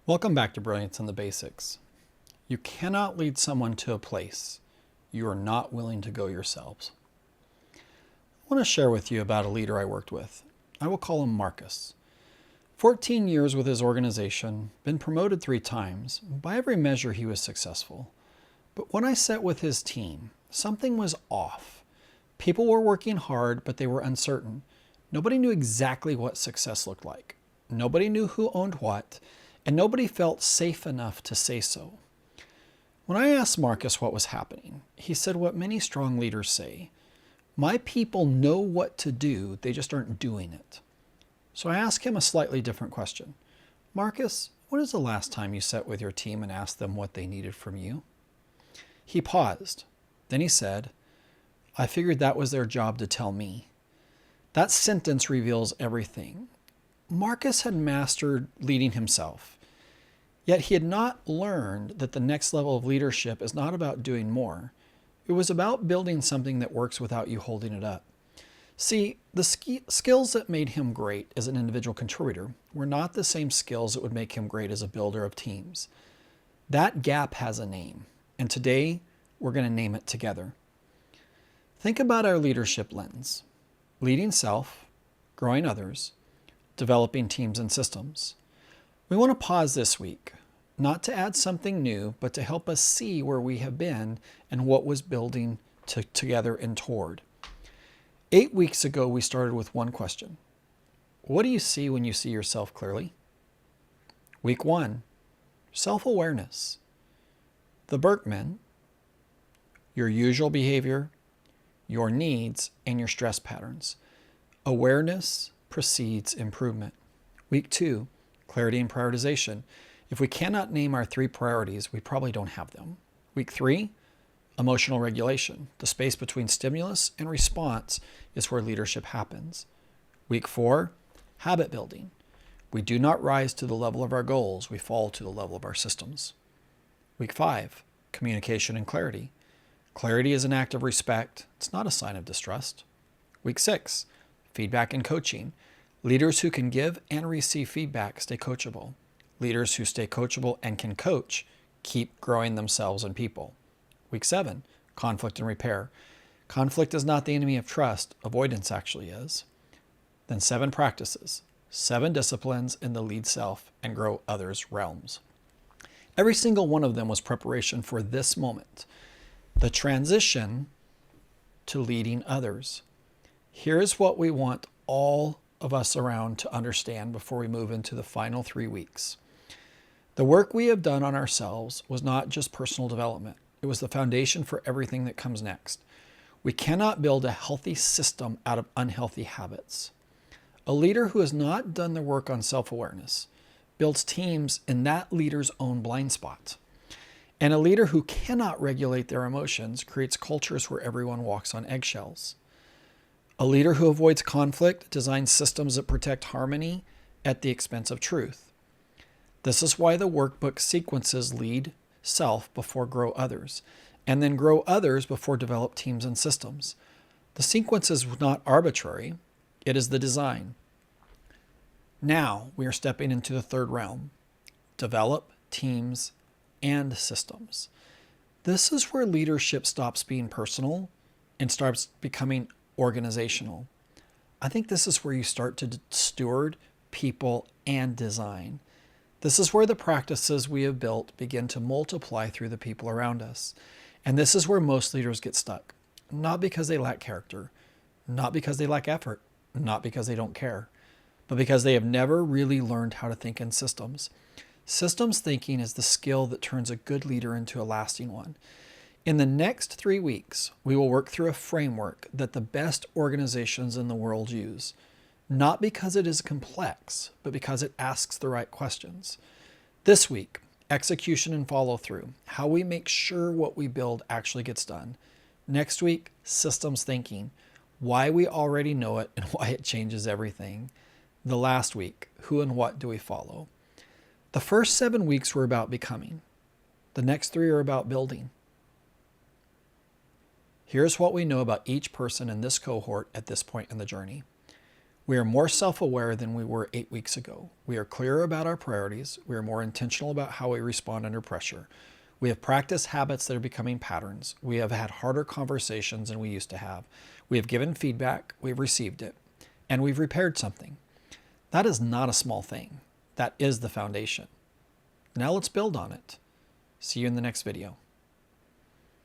Welcome back to Brilliance and the Basics. You cannot lead someone to a place you are not willing to go yourselves. I want to share with you about a leader I worked with. I will call him Marcus. 14 years with his organization, been promoted 3 times. By every measure, he was successful. But when I sat with his team, something was off. People were working hard, but they were uncertain. Nobody knew exactly what success looked like. Nobody knew who owned what, and nobody felt safe enough to say so. When I asked Marcus what was happening, he said what many strong leaders say: "My people know what to do, they just aren't doing it." So I asked him a slightly different question. Marcus, when is the last time you sat with your team and asked them what they needed from you? He paused. Then he said, "I figured that was their job to tell me." That sentence reveals everything. Marcus had mastered leading himself, yet he had not learned that the next level of leadership is not about doing more. It was about building something that works without you holding it up. See, the skills that made him great as an individual contributor were not the same skills that would make him great as a builder of teams. That gap has a name, and today we're going to name it together. Think about our leadership lens: leading self, growing others, developing teams and systems. We want to pause this week, not to add something new, but to help us see where we have been and what was building together and toward. 8 weeks ago, we started with one question. What do you see when you see yourself clearly? Week 1, self-awareness. The Berkman: your usual behavior, your needs, and your stress patterns. Awareness precedes improvement. Week 2, clarity and prioritization. If we cannot name our 3 priorities, we probably don't have them. Week 3, emotional regulation. The space between stimulus and response is where leadership happens. Week 4, habit building. We do not rise to the level of our goals, we fall to the level of our systems. Week 5, communication and clarity. Clarity is an act of respect. It's not a sign of distrust. Week 6, feedback and coaching. Leaders who can give and receive feedback stay coachable. Leaders who stay coachable and can coach keep growing themselves and people. Week 7, conflict and repair. Conflict is not the enemy of trust. Avoidance actually is. Then 7 practices, 7 disciplines in the lead self and grow others realms. Every single one of them was preparation for this moment, the transition to leading others. Here's what we want all of us around to understand before we move into the final 3 weeks. The work we have done on ourselves was not just personal development. It was the foundation for everything that comes next. We cannot build a healthy system out of unhealthy habits. A leader who has not done the work on self-awareness builds teams in that leader's own blind spots. And a leader who cannot regulate their emotions creates cultures where everyone walks on eggshells. A leader who avoids conflict designs systems that protect harmony at the expense of truth. This is why the workbook sequences lead self before grow others, and then grow others before develop teams and systems. The sequence is not arbitrary, it is the design. Now we are stepping into the 3rd realm: develop teams and systems. This is where leadership stops being personal and starts becoming organizational. I think this is where you start to steward people and design. This is where the practices we have built begin to multiply through the people around us. And this is where most leaders get stuck. Not because they lack character, not because they lack effort, not because they don't care, but because they have never really learned how to think in systems. Systems thinking is the skill that turns a good leader into a lasting one. In the next 3 weeks, we will work through a framework that the best organizations in the world use, not because it is complex, but because it asks the right questions. This week, execution and follow through, how we make sure what we build actually gets done. Next week, systems thinking, why we already know it and why it changes everything. The last week, who and what do we follow? The first 7 weeks were about becoming. The next 3 are about building. Here's what we know about each person in this cohort at this point in the journey. We are more self-aware than we were 8 weeks ago. We are clearer about our priorities. We are more intentional about how we respond under pressure. We have practiced habits that are becoming patterns. We have had harder conversations than we used to have. We have given feedback. We've received it. And we've repaired something. That is not a small thing. That is the foundation. Now let's build on it. See you in the next video.